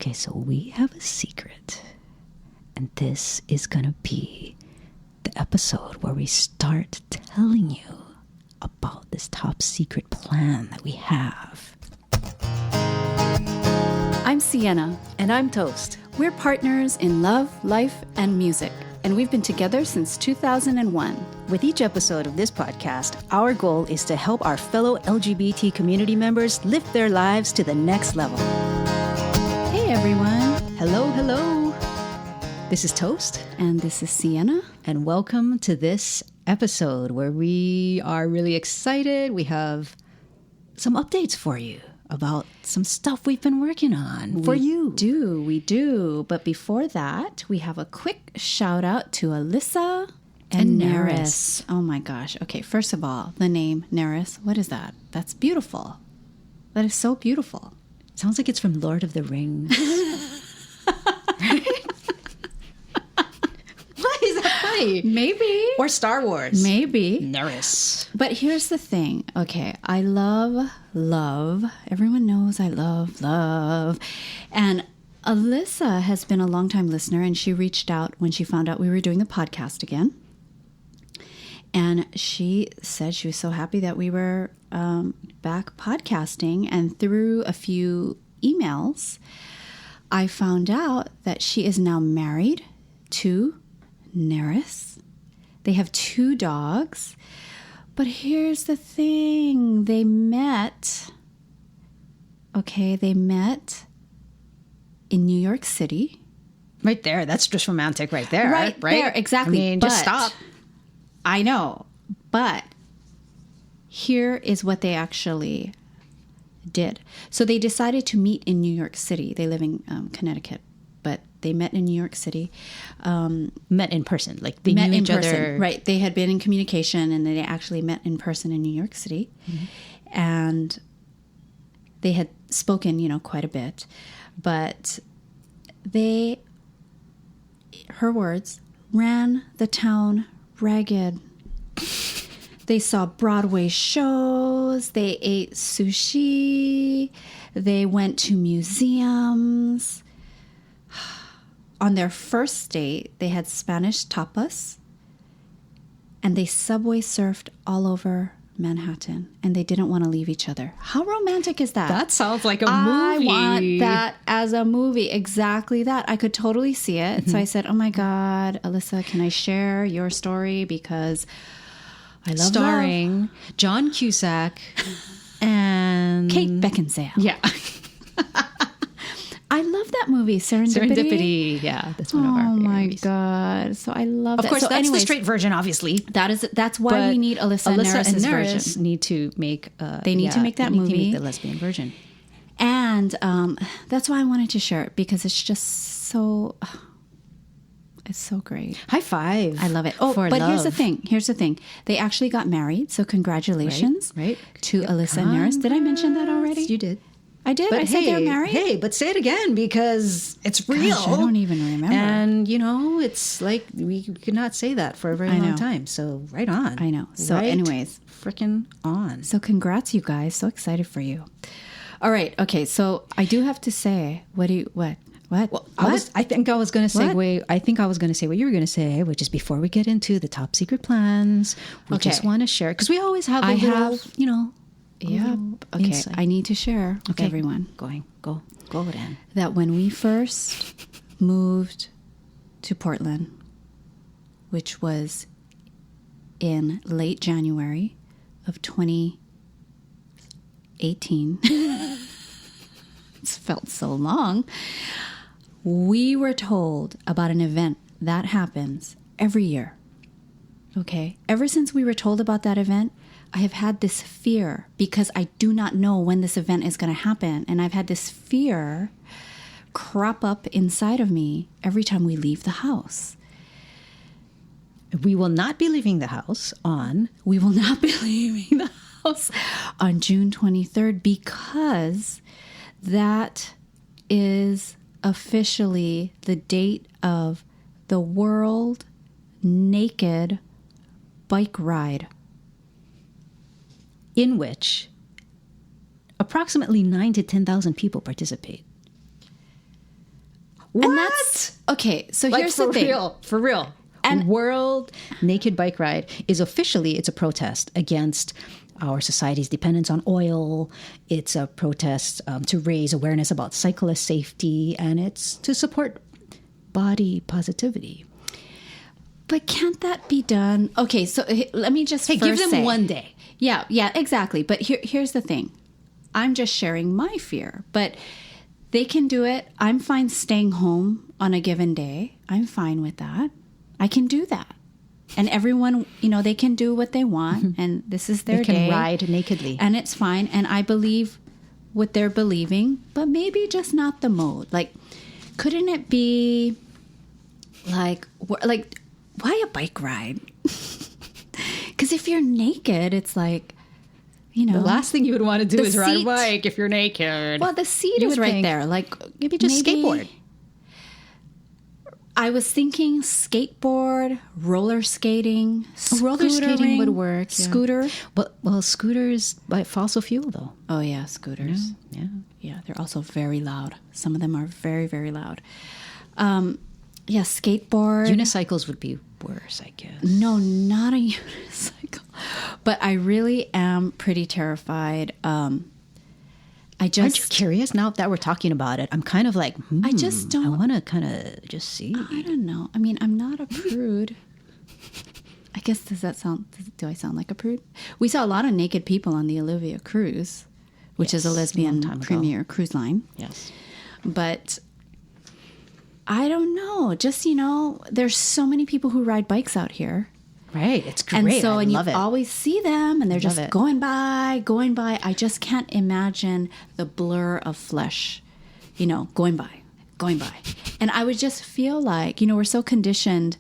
Okay, so we have a secret. And this is going to be the episode where we start telling you about this top secret plan that we have. I'm Sienna. And I'm Toast. We're partners in love, life, and music. And we've been together since 2001. With each episode of this podcast, our goal is to help our fellow LGBT community members lift their lives to the next level. Hey, everyone. Hello, hello. This is Toast. And this is Sienna. And welcome to this episode where we are really excited. We have some updates for you about some stuff we've been working on for you. We do. But before that, we have a quick shout out to Alyssa and Neris. Oh my gosh. Okay, first of all, the name Neris, what is that? That's beautiful. That is so beautiful. Sounds like it's from Lord of the Rings. Why is that funny? Maybe. Or Star Wars. Maybe. Neris. But here's the thing. Okay, I love. Everyone knows I love. And Alyssa has been a longtime listener, and she reached out when she found out we were doing the podcast again. And she said she was so happy that we were back podcasting. And through a few emails, I found out that she is now married to Neris. They have 2 dogs. But here's the thing. They met in New York City. Right there. That's just romantic right there. Right there, exactly. I mean, just stop. I know. But here is what they actually did. So they decided to meet in New York City. They live in Connecticut. But they met in New York City. Met in person. Like they knew each other. Right. They had been in communication and they actually met in person in New York City. Mm-hmm. And they had spoken, quite a bit. But her words, ran the town ragged. They saw Broadway shows. They ate sushi. They went to museums. On their first date, they had Spanish tapas, and they subway surfed all over Manhattan, and they didn't want to leave each other. How romantic is that? That sounds like a movie. I want that as a movie. Exactly that. I could totally see it. Mm-hmm. So I said, oh my God, Alyssa, can I share your story? Because I love Starring love. John Cusack and Kate Beckinsale. Yeah. I love that movie, Serendipity. Yeah, that's one of our favorite movies. Oh my God. So I love that. Of course, so that's anyways, the straight version, obviously. That's why we need Alyssa and Neris' version. Need to make they need to make that movie. They need to make the lesbian version. And that's why I wanted to share it, because it's just so... It's so great. High five. I love it. Here's the thing. They actually got married, so congratulations to Alyssa and Neris. Did I mention that already? You did. I did. But I said they're married. Hey, but say it again because it's real. Gosh, I don't even remember. And, it's like we could not say that for a very long time. So right on. I know. So anyways. Freaking on. So congrats, you guys. So excited for you. All right. Okay. So I do have to say, what? Well, I think I was going to segue. I think I was going to say what you were going to say, which is before we get into the top secret plans, we just want to share, because we always have Yeah. Okay. Insight. I need to share with everyone. Go then. That when we first moved to Portland, which was in late January of 2018, it's felt so long. We were told about an event that happens every year. Okay. Ever since we were told about that event, I have had this fear because I do not know when this event is going to happen. And I've had this fear crop up inside of me every time we leave the house. We will not be leaving the house on June 23rd, because that is officially the date of the World Naked Bike Ride, in which approximately 9,000 to 10,000 people participate. What? And that's okay. So Like, here's the thing. For real. And World Naked Bike Ride is officially, it's a protest against our society's dependence on oil. It's a protest to raise awareness about cyclist safety, and it's to support body positivity. But can't that be done? Okay, so let me just Hey, first give them say, one day. Yeah, exactly. But here's the thing. I'm just sharing my fear, but they can do it. I'm fine staying home on a given day. I'm fine with that. I can do that. And everyone, they can do what they want, and this is their day. They can ride nakedly. And it's fine. And I believe what they're believing, but maybe just not the mode. Like, couldn't it be like why a bike ride? Because if you're naked, it's like, the last thing you would want to do is ride a seat- bike if you're naked. Well, the seat You is would right think there. Like, maybe just skateboard. I was thinking skateboard, roller skating, roller skating scootering, would work. Yeah. Scooter. Well, scooters by fossil fuel, though. Oh, yeah, scooters. Yeah. Yeah, they're also very loud. Some of them are very, very loud. Yeah, skateboard. Unicycles would be worse, I guess. No, not a unicycle. But I really am pretty terrified. Aren't you curious now that we're talking about it? I'm kind of like, I just don't. I want to kind of just see. I don't know. I mean, I'm not a prude. I guess do I sound like a prude? We saw a lot of naked people on the Olivia cruise, which is a lesbian premier cruise line. Yes. But I don't know. Just, there's so many people who ride bikes out here. Right. It's great. And so, I love you it. always see them and they're just it. going by. I just can't imagine the blur of flesh, going by. And I would just feel like, we're so conditioned,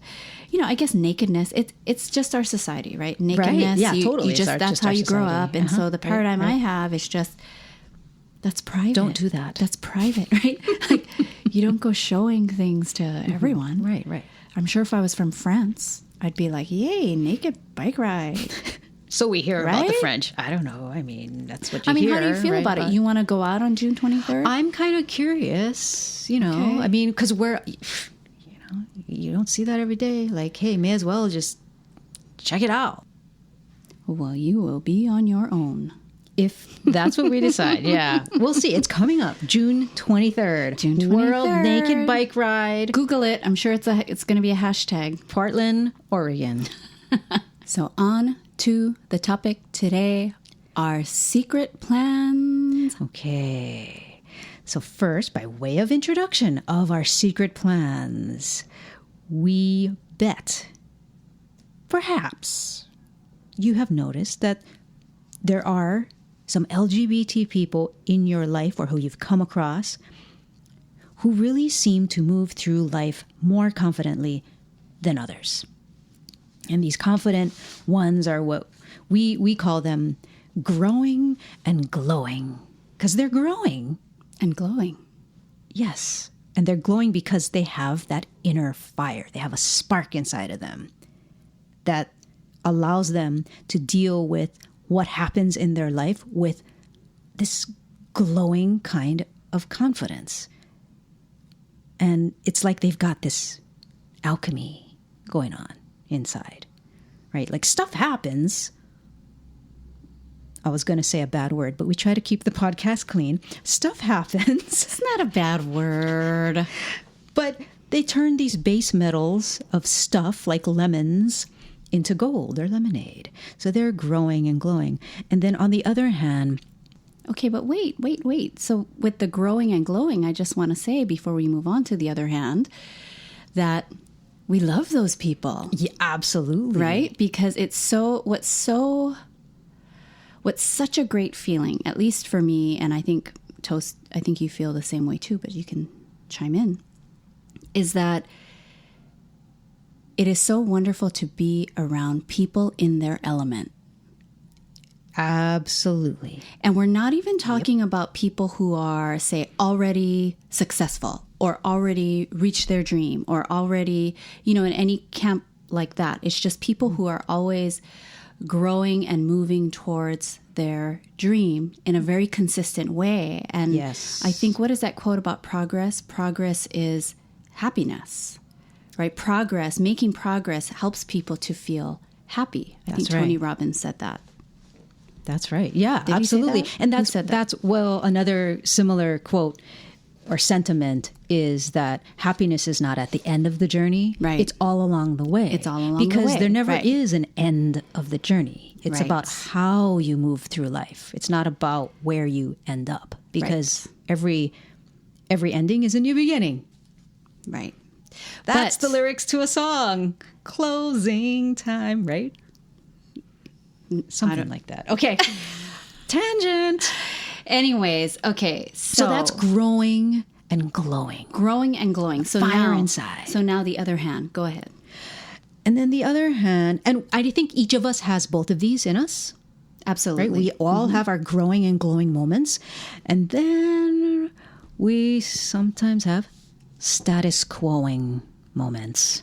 I guess nakedness, it's just our society, right? Nakedness. Right. Yeah, you totally. That's how you grow up. And so the paradigm I have is just, that's private. Don't do that. That's private, right? Like, you don't go showing things to everyone. Right. I'm sure if I was from France, I'd be like, yay, naked bike ride. So we hear about the Right? French. I don't know. I mean, that's what you hear. How do you feel about it? You want to go out on June 23rd? I'm kind of curious, Okay. I mean, because you don't see that every day. Like, hey, may as well just check it out. Well, you will be on your own. If that's what we decide, yeah. We'll see. It's coming up, June 23rd. June 23rd. World Naked Bike Ride. Google it. I'm sure it's going to be a hashtag. Portland, Oregon. So on to the topic today, our secret plans. Okay. So first, by way of introduction of our secret plans, we bet, perhaps, you have noticed that there are some LGBT people in your life or who you've come across who really seem to move through life more confidently than others. And these confident ones are what we call them growing and glowing, because they're growing. And glowing. Yes. And they're glowing because they have that inner fire. They have a spark inside of them that allows them to deal with what happens in their life with this glowing kind of confidence. And it's like they've got this alchemy going on inside, right? Like stuff happens. I was going to say a bad word, but we try to keep the podcast clean. Stuff happens. It's not a bad word. But they turn these base metals of stuff like lemons into gold or lemonade. So they're growing and glowing. And then on the other hand... Okay, but wait. So with the growing and glowing, I just want to say before we move on to the other hand, that we love those people. Yeah, absolutely. Right? Because it's what's such a great feeling, at least for me, and I think Toast, I think you feel the same way too, but you can chime in, is that it is so wonderful to be around people in their element. Absolutely. And we're not even talking about people who are, say, already successful or already reached their dream or already, in any camp like that. It's just people who are always growing and moving towards their dream in a very consistent way. And yes. I think, what is that quote about progress? Progress is happiness, right? Progress, making progress helps people to feel happy. I think Tony Robbins said that. That's right. Yeah, Did absolutely. He say that? And Who said that? that's well, another similar quote or sentiment is that happiness is not at the end of the journey. Right. It's all along the way. It's all along the way. Because there never Right. is an end of the journey. It's Right. about how you move through life. It's not about where you end up, because every ending is a new beginning. Right. That's the lyrics to a song. Closing time, right? Something like that. Okay. Tangent. Anyways, okay. So that's growing and glowing. Growing and glowing. So Fire now, inside. So now the other hand. Go ahead. And then the other hand, and I think each of us has both of these in us. Absolutely. Right? We all have our growing and glowing moments. And then we sometimes have status quo-ing moments.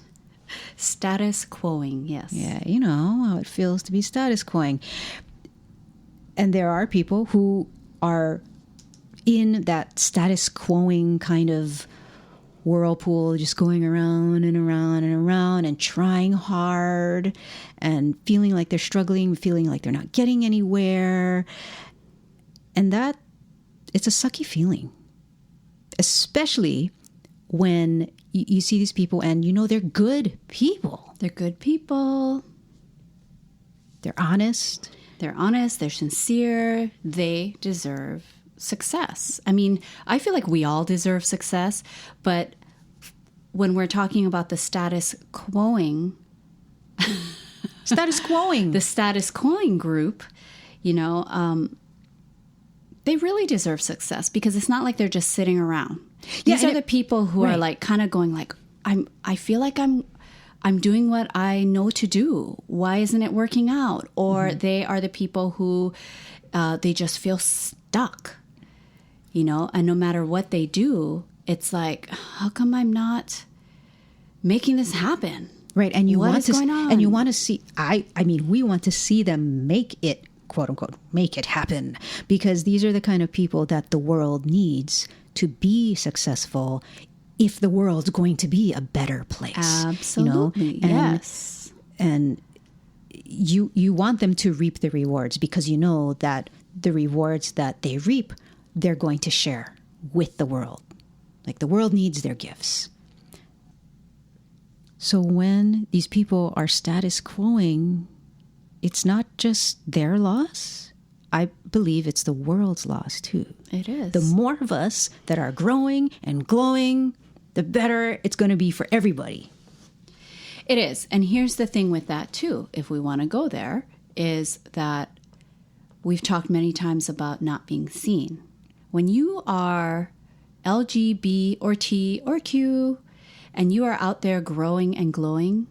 Status quo-ing, yes. Yeah, you know how it feels to be status quo-ing. And there are people who are in that status quo-ing kind of whirlpool, just going around and around and around and trying hard and feeling like they're struggling, feeling like they're not getting anywhere. And that, it's a sucky feeling, especially when you see these people and you know they're good people. They're good people. They're honest. They're honest. They're sincere. They deserve success. I mean, I feel like we all deserve success, but when we're talking about the status quo-ing, status quo-ing, the status quo-ing group, you know, they really deserve success because it's not like they're just sitting around. These are the people who are like kind of going like, I feel like I'm doing what I know to do. Why isn't it working out? Or they are the people who they just feel stuck, you know, and no matter what they do, it's like, how come I'm not making this happen? Right. And you What want is to, going on? and you want to see, I mean, we want to see them make it, quote unquote, make it happen, because these are the kind of people that the world needs to be successful if the world's going to be a better place. Absolutely. You know? Yes. And you want them to reap the rewards because you know that the rewards that they reap, they're going to share with the world. Like the world needs their gifts. So when these people are status quo-ing, it's not just their loss. I believe it's the world's loss too. It is. The more of us that are growing and glowing, the better it's going to be for everybody. It is. And here's the thing with that too, if we want to go there, is that we've talked many times about not being seen. When you are LGB or T or Q and you are out there growing and glowing,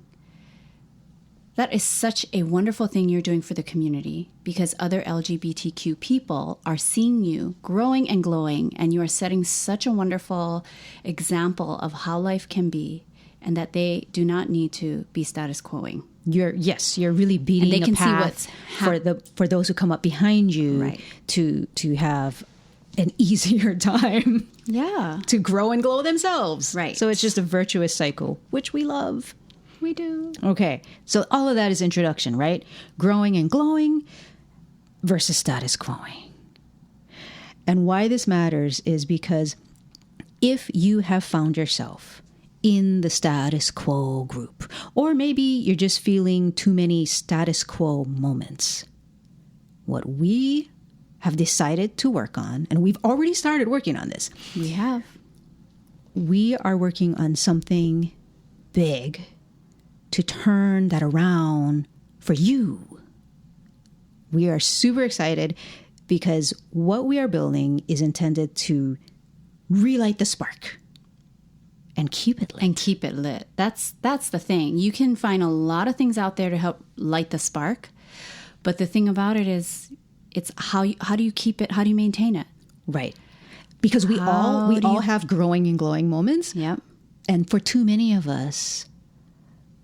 that is such a wonderful thing you're doing for the community because other LGBTQ people are seeing you growing and glowing, and you are setting such a wonderful example of how life can be and that they do not need to be status quo-ing. You're really beating And they can a path see what's for those who come up behind you Right. to have an easier time Yeah. to grow and glow themselves. Right. So it's just a virtuous cycle, which we love. We do. Okay, so all of that is introduction, right? Growing and glowing versus status quo-ing. And why this matters is because if you have found yourself in the status quo group, or maybe you're just feeling too many status quo moments, what we have decided to work on, and we've already started working on this. We have. We are working on something big to turn that around for you. We are super excited because what we are building is intended to relight the spark and keep it lit. And keep it lit. That's the thing. You can find a lot of things out there to help light the spark. But the thing about it is, it's how do you keep it? How do you maintain it? Right. Because we all have growing and glowing moments. Yep. And for too many of us,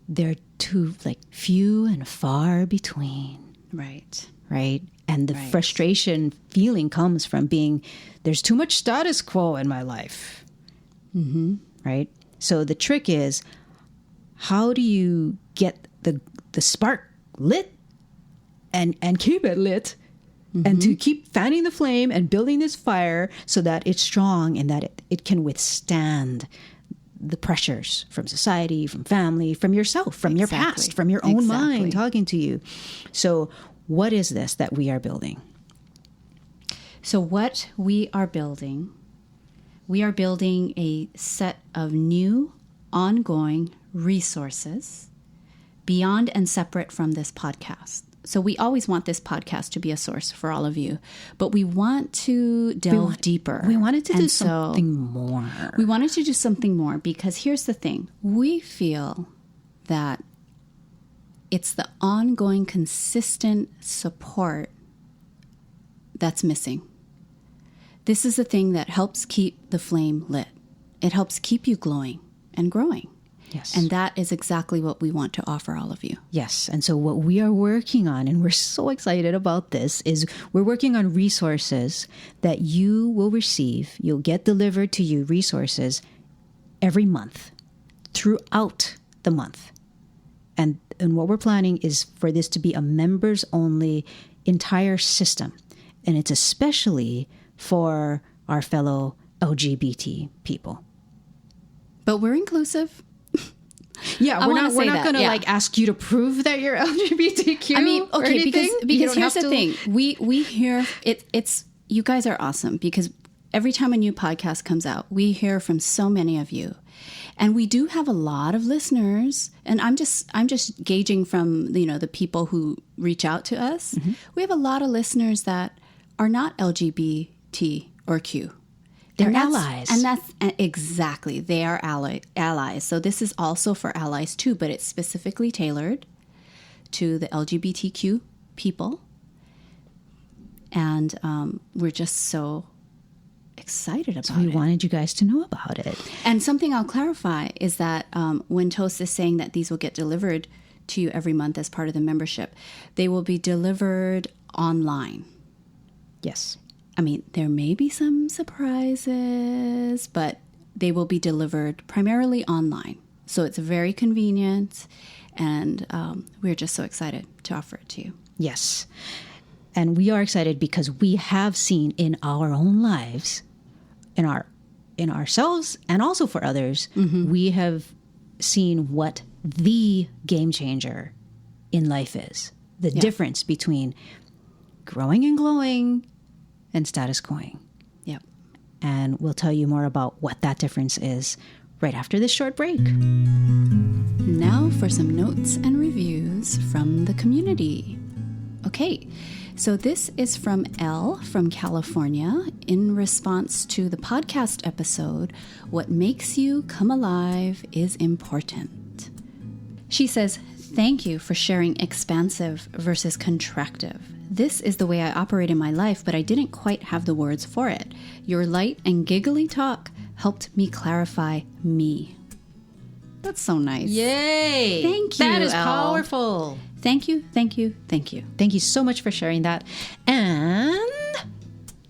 they're too few and far between. Right. Right. And the Right. frustration feeling comes from there's too much status quo in my life. Mm-hmm. Right. So the trick is, how do you get the spark lit and keep it lit, and to keep fanning the flame and building this fire so that it's strong and that it can withstand the pressures from society, from family, from yourself, from your past, from your own mind talking to you. So what is this that we are building? So what we are building a set of new ongoing resources beyond and separate from this podcast. So we always want this podcast to be a source for all of you, but we want to delve deeper. We wanted to do something more. We wanted to do something more because here's the thing. We feel that it's the ongoing, consistent support that's missing. This is the thing that helps keep the flame lit. It helps keep you glowing and growing. Yes. And that is exactly what we want to offer all of you. Yes. And so what we are working on, and we're so excited about this, is we're working on resources that you will receive. You'll get delivered to you resources every month throughout the month. And what we're planning is for this to be a members only entire system. And it's especially for our fellow LGBT people. But we're inclusive. Yeah, we're not going to like ask you to prove that you're LGBTQ. I mean, okay, because here's the thing. We hear it's you guys are awesome because every time a new podcast comes out, we hear from so many of you. And we do have a lot of listeners, and I'm just gauging from, the people who reach out to us. Mm-hmm. We have a lot of listeners that are not LGBT or Q. They're allies. And that's exactly, they are allies. So this is also for allies too, but it's specifically tailored to the LGBTQ people. And we're just so excited about it. So we wanted you guys to know about it. And something I'll clarify is that when Toast is saying that these will get delivered to you every month as part of the membership, they will be delivered online. Yes. I mean, there may be some surprises, but they will be delivered primarily online. So it's very convenient, and we're just so excited to offer it to you. Yes. And we are excited because we have seen in our own lives, in ourselves and also for others, we have seen what the game changer in life is. The difference between growing and glowing and status quo-ing. Yep. And we'll tell you more about what that difference is right after this short break. Now for some notes and reviews from the community. Okay, so this is from Elle from California in response to the podcast episode, What Makes You Come Alive is Important. She says, thank you for sharing expansive versus contractive. This is the way I operate in my life, but I didn't quite have the words for it. Your light and giggly talk helped me clarify me. That's so nice. Yay! Thank you, That is Elle. powerful. Thank you, thank you, thank you. Thank you so much for sharing that. And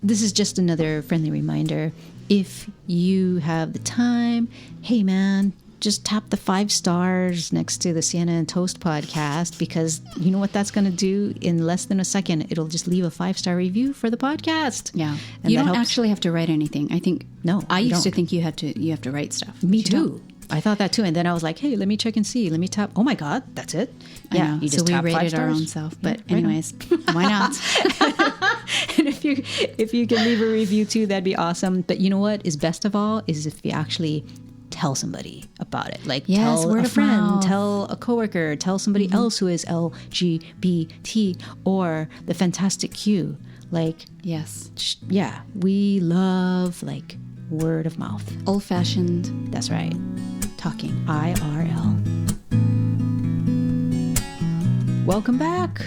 this is just another friendly reminder. If you have the time, hey man, just tap the 5 stars next to the Sienna and Toast podcast, because you know what that's going to do in less than a second? It'll just leave a 5-star review for the podcast. Yeah. And you that don't helps. actually have to write anything. I think I used to think you have to write stuff. Me You too. don't. I thought that too. And then I was like, hey, let me check and see. Let me tap. Oh my God, that's it. I Yeah. know. You just so we tap 5 rated our stars. own self. But Yeah, right on. anyways, why not? And if you can leave a review too, that'd be awesome. But you know what is best of all is if you actually tell somebody about it. Like Yes, tell word a of friend, mouth. tell a coworker, tell somebody else who is LGBT or the Fantastic Q. Like, Yes. yeah, we love like word of mouth. Old-fashioned That's right. talking. IRL. Welcome back.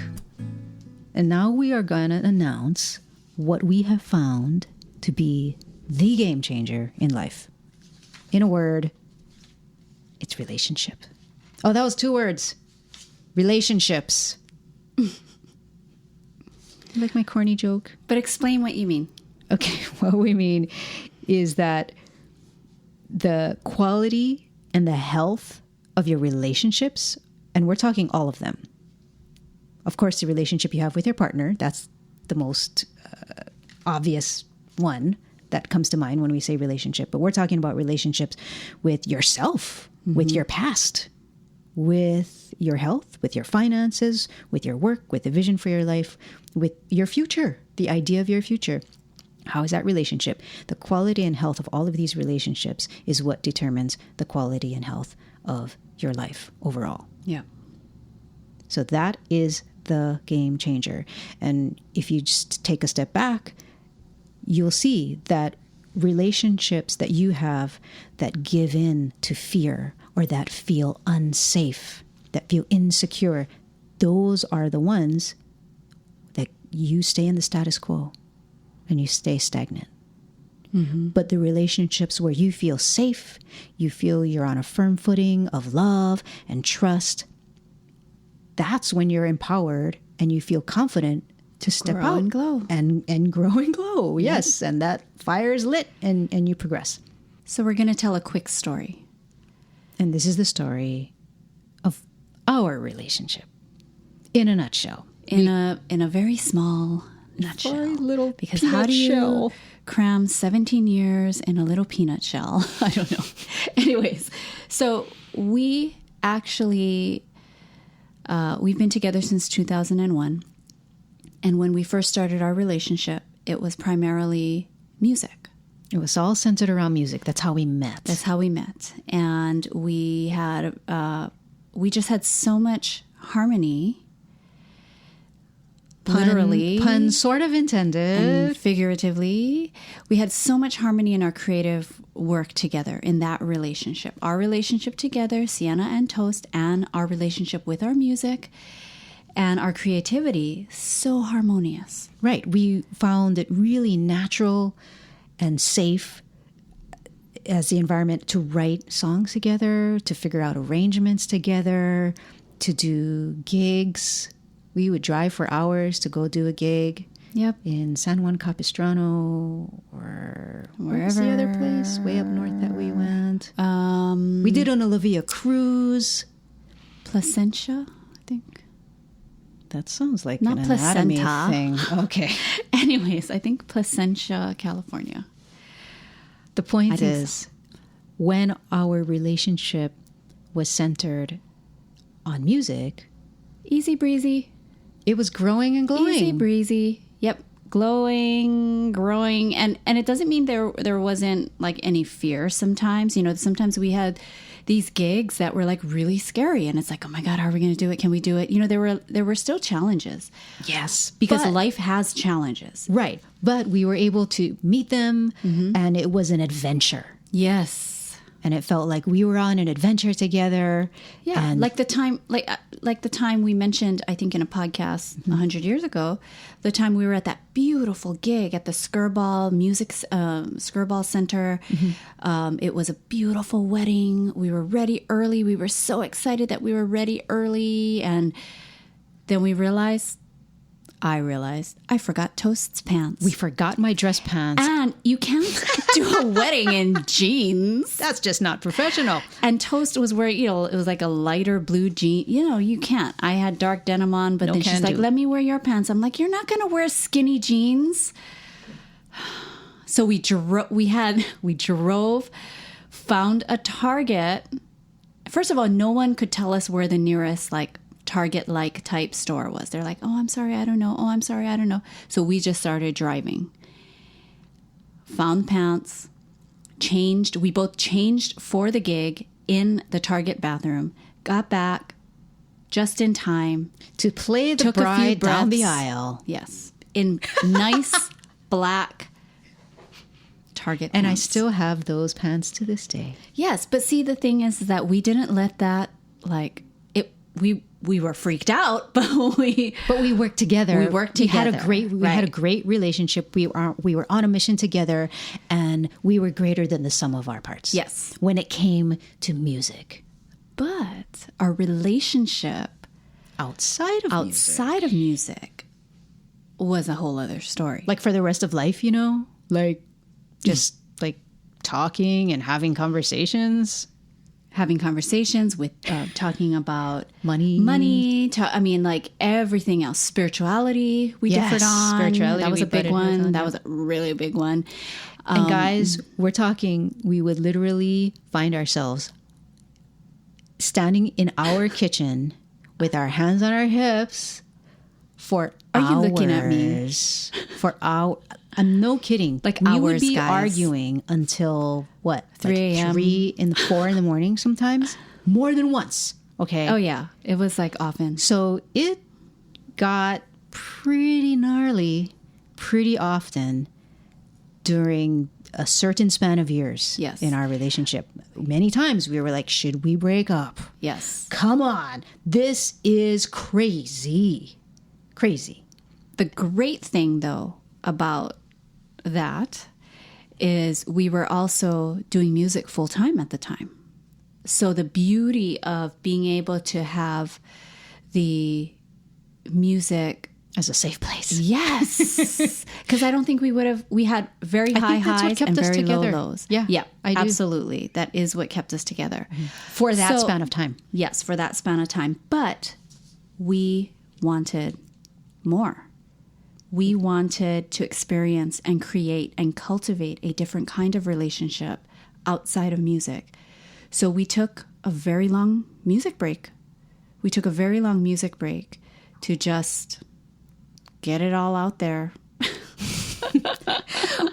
And now we are going to announce what we have found to be the game changer in life. In a word, it's relationship. Oh, that was 2 words. Relationships. You like my corny joke? But explain what you mean. Okay, what we mean is that the quality and the health of your relationships, and we're talking all of them. Of course, the relationship you have with your partner, that's the most obvious one that comes to mind when we say relationship. But we're talking about relationships with yourself, with your past, with your health, with your finances, with your work, with the vision for your life, with your future, the idea of your future. How is that relationship? The quality and health of all of these relationships is what determines the quality and health of your life overall. Yeah. So that is the game changer. And if you just take a step back, you'll see that relationships that you have that give in to fear or that feel unsafe, that feel insecure, those are the ones that you stay in the status quo and you stay stagnant. But the relationships where you feel safe, you feel you're on a firm footing of love and trust, that's when you're empowered and you feel confident to step Grow out and glow. and grow and glow. Yes. And that fire is lit and you progress. So we're going to tell a quick story. And this is the story of our relationship in a nutshell. In a very small nutshell. Very little because peanut how do you shell. cram 17 years in a little peanut shell? I don't know. Anyways, so we actually, we've been together since 2001. And when we first started our relationship, it was primarily music. It was all centered around music. That's how we met. That's how we met. And we had, we just had so much harmony. Literally. Pun sort of intended. And figuratively. We had so much harmony in our creative work together in that relationship. Our relationship together, Sienna and Toast, and our relationship with our music and our creativity, so harmonious. Right. We found it really natural and safe as the environment to write songs together, to figure out arrangements together, to do gigs. We would drive for hours to go do a gig. Yep. In San Juan Capistrano or where's Wherever. the other place way up north that we went? We did an Olivia cruise. Placentia, I think. That sounds like Not an anatomy placenta. thing. Okay. Anyways, I think Placentia, California. The point think is, when our relationship was centered on music, Easy breezy. it was growing and glowing. Easy breezy. Yep. Glowing, growing. And it doesn't mean there wasn't like any fear sometimes. You know, sometimes we had these gigs that were like really scary and it's like, oh my God, how are we going to do it? Can we do it? You know, there were still challenges. Yes. Because but- life has challenges. Right. But we were able to meet them and it was an adventure. Yes. And it felt like we were on an adventure together. Yeah, And like the time we mentioned, I think in a podcast 100 years ago, the time we were at that beautiful gig at the Skirball Skirball Center. It was a beautiful wedding. We were ready early. We were so excited that we were ready early, and then I realized I forgot Toast's pants. we forgot my dress pants. And you can't do a wedding in jeans. That's just not professional. And Toast was wearing, you know, it was like a lighter blue jean. You know, you can't. I had dark denim on, but No then she's can like, do. let me wear your pants. I'm like, you're not going to wear skinny jeans. So we drove, found a Target. First of all, no one could tell us where the nearest like Target-like type store was. They're like, oh, I'm sorry, I don't know. Oh, I'm sorry, I don't know. So we just started driving. Found pants, changed. We both changed for the gig in the Target bathroom. Got back just in time. To play the Took a few bride down the breaths. aisle. Yes. In nice black Target And I pants. still have those pants to this day. Yes, but see, the thing is that we didn't let that, like, it. We were freaked out, but we worked together. We worked We had together, we had a right. great relationship. We were on a mission together, and we were greater than the sum of our parts. Yes. When it came to music, But our relationship outside of music, outside of music was a whole other story. like for the rest of life, you know, like just like talking and having conversations. having conversations, with talking about Money. like everything else. Spirituality, we differed on. Spirituality, that was a big one. That yeah. was a really big one. And guys, we're talking, we would literally find ourselves standing in our kitchen with our hands on our hips for Are hours. you looking at me? For hours. I'm no kidding. Like we would hours, be guys. arguing until what? 3 a.m. 4 in the morning sometimes. More than once. Okay. Oh yeah, it was like often. So it got pretty gnarly pretty often during a certain span of years Yes. in our relationship. Many times we were like, should we break up? Yes. Come on. This is crazy. Crazy. The great thing, though, about that is we were also doing music full time at the time. So the beauty of being able to have the music As a safe place. Yes. Because I don't think we had very high think that's what highs kept and us very low together. lows. Yeah, Yeah, I do. absolutely. That is what kept us together. For that So- span of time. Yes, for that span of time. But we wanted more. We wanted to experience and create and cultivate a different kind of relationship outside of music. So we took a very long music break. We took a very long music break to just get it all out there.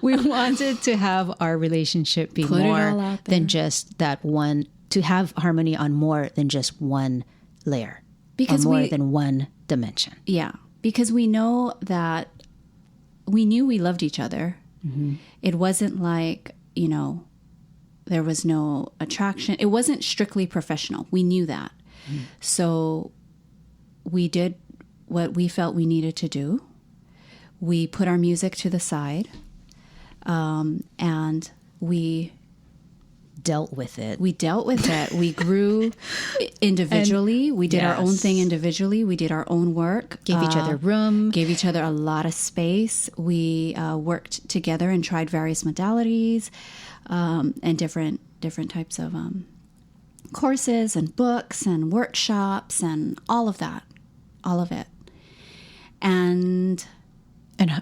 We wanted to have our relationship be Put it more all out there. than just that one, to have harmony on more than just one layer. Because or more we- than one dimension. Yeah, because we know that we knew we loved each other. Mm-hmm. It wasn't like, there was no attraction. It wasn't strictly professional. We knew that. Mm. So we did what we felt we needed to do. We put our music to the side, and we Dealt with it. dealt with it. We grew individually. We did our own Yes. thing individually. We did our own work. Gave each other room. Gave each other a lot of space. We worked together and tried various modalities and different types of courses and books and workshops and all of that, all of it, and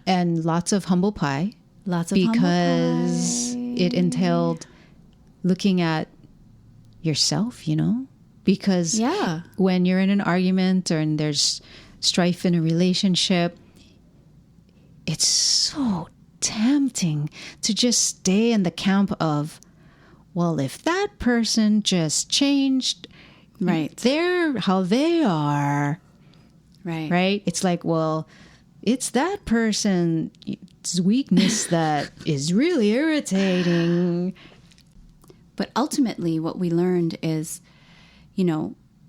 And lots of humble pie. lots of humble Because pie. it entailed looking at yourself, because Yeah. when you're in an argument or there's strife in a relationship, it's so tempting to just stay in the camp of, well, if that person just changed Right. how they are, Right. it's like, well, it's that person's weakness that is really irritating. But ultimately, what we learned is,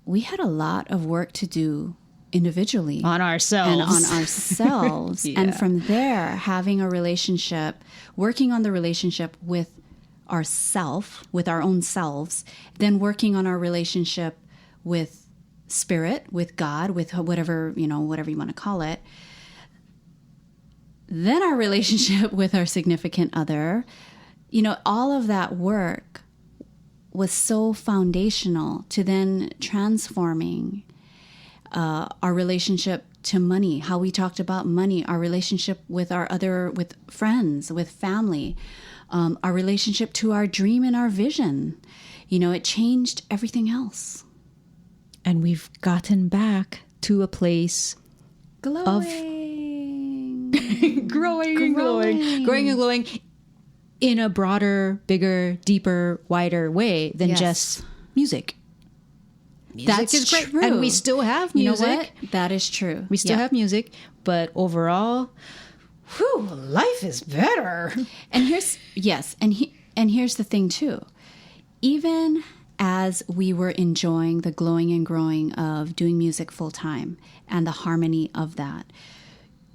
we had a lot of work to do individually On ourselves. and on ourselves. Yeah. And from there, having a relationship, working on the relationship with with our own selves, then working on our relationship with spirit, with God, with whatever you want to call it. Then our relationship with our significant other, all of that work was so foundational to then transforming our relationship to money, how we talked about money, our relationship with with friends, with family, our relationship to our dream and our vision. It changed everything else. And we've gotten back to a place Glowing. growing and glowing in a broader, bigger, deeper, wider way than Yes. just music. Music That's is great. true. And we still have You know music. what? That is true. We still have music, but overall, life is better. And here's here's the thing too. Even as we were enjoying the glowing and growing of doing music full time and the harmony of that,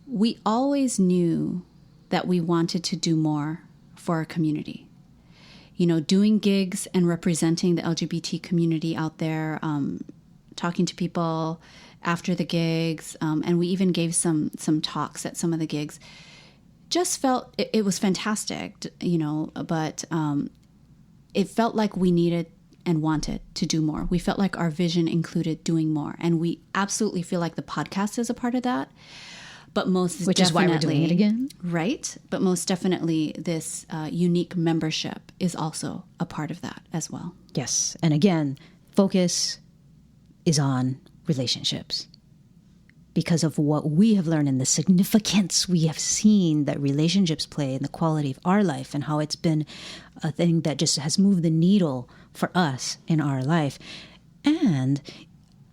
we always knew that we wanted to do more for our community. Doing gigs and representing the LGBT community out there, talking to people after the gigs, and we even gave some talks at some of the gigs. Just felt it was fantastic, but it felt like we needed and wanted to do more. We felt like our vision included doing more. And we absolutely feel like the podcast is a part of that. But which is why we're doing it again. Right. But most definitely this unique membership is also a part of that as well. Yes. And again, focus is on relationships because of what we have learned and the significance we have seen that relationships play in the quality of our life and how it's been a thing that just has moved the needle for us in our life. And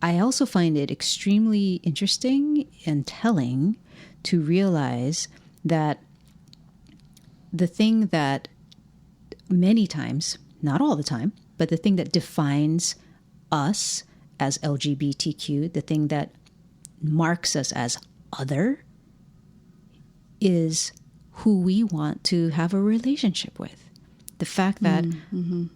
I also find it extremely interesting and telling to realize that the thing that many times, not all the time, but the thing that defines us as LGBTQ, the thing that marks us as other, is who we want to have a relationship with. The fact that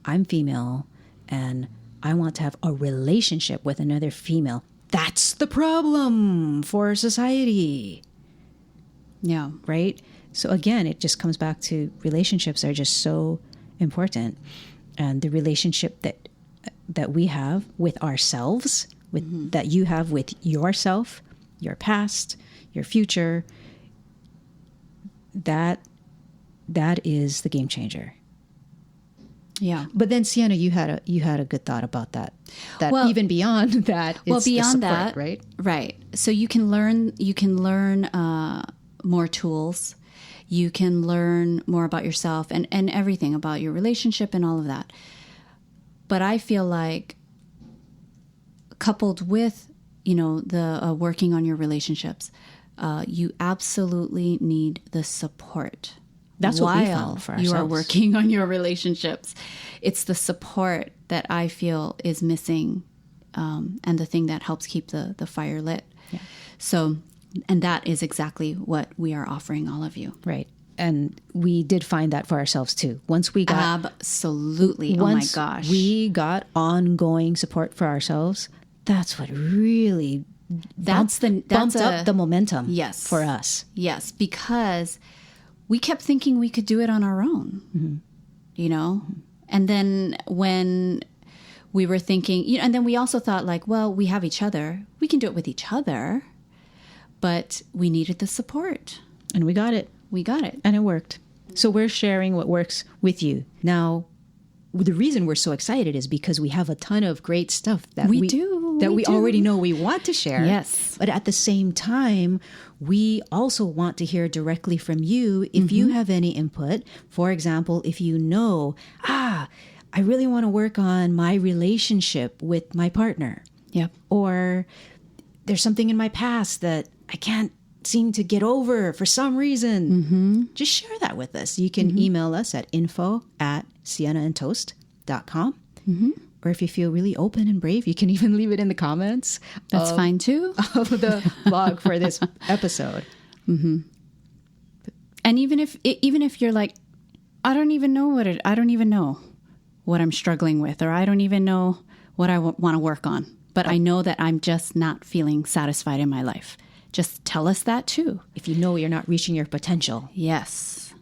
I'm female and I want to have a relationship with another female, that's the problem for society. Yeah. Right? So again, it just comes back to relationships are just so important. And the relationship that we have with ourselves, that you have with yourself, your past, your future, that is the game changer. Yeah. But then Sienna, you had a good thought about that. Well, even beyond that, it's beyond the support, that, right? Right. So you can learn more tools. You can learn more about yourself and everything about your relationship and all of that. But I feel like coupled with, the working on your relationships, you absolutely need the support. That's what we found for ourselves. You are working on your relationships. It's the support that I feel is missing, and the thing that helps keep the fire lit. Yeah. So, and that is exactly what we are offering all of you. Right. And we did find that for ourselves too. Once we got... Absolutely. Oh my gosh. We got ongoing support for ourselves. That's what really bumped up the momentum for us. Yes, because we kept thinking we could do it on our own, And then when we were thinking, and then we also thought like, well, we have each other. We can do it with each other. But we needed the support. And we got it. And it worked. So we're sharing what works with you. Now, the reason we're so excited is because we have a ton of great stuff that we already know we want to share. Yes. But at the same time, we also want to hear directly from you if you have any input. For example, if you know, I really want to work on my relationship with my partner. Yep. Or there's something in my past that I can't seem to get over for some reason. Just share that with us. You can email us at info@siennaandtoast.com. Or if you feel really open and brave, you can even leave it in the comments. That's fine too. Of the blog for this episode. And even if you're like, I don't even know what I'm struggling with, or I don't even know what I want to work on, but I know that I'm just not feeling satisfied in my life. Just tell us that too. If you know you're not reaching your potential. Yes.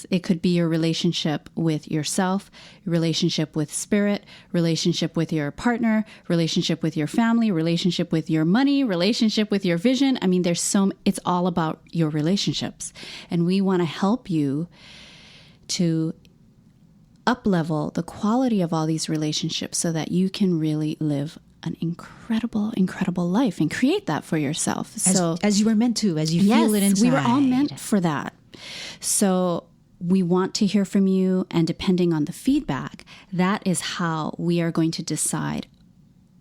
It could be your relationship with yourself, your relationship with spirit, relationship with your partner, relationship with your family, relationship with your money, relationship with your vision. I mean, it's all about your relationships. And we want to help you to up-level the quality of all these relationships so that you can really live an incredible, incredible life and create that for yourself. As you were meant to, as you feel it inside. We were all meant for that. So we want to hear from you, and depending on the feedback, that is how we are going to decide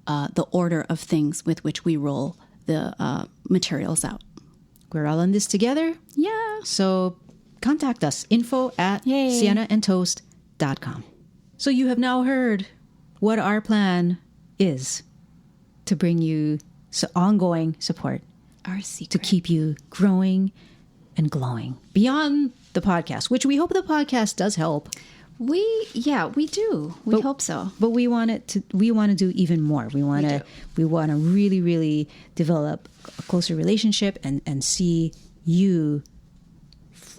the order of things with which we roll the materials out. We're all in this together. Yeah. So contact us, info@siennaandtoast.com. So you have now heard what our plan is to bring you ongoing support. Our secret. To keep you growing and glowing beyond the podcast, which we hope the podcast does help. We do. We hope so. But we want to do even more. We want to really, really develop a closer relationship and see you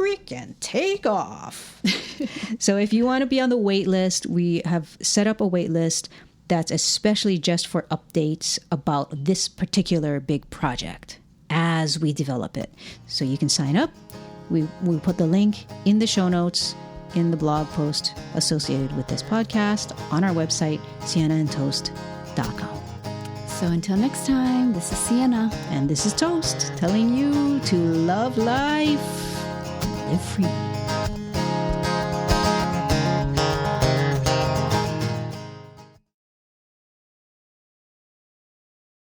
freaking take off. So if you want to be on the wait list, we have set up a wait list that's especially just for updates about this particular big project as we develop it. So you can sign up. We'll put the link in the show notes in the blog post associated with this podcast on our website, siennaandtoast.com. So until next time, this is Sienna. And this is Toast, telling you to love life, live free.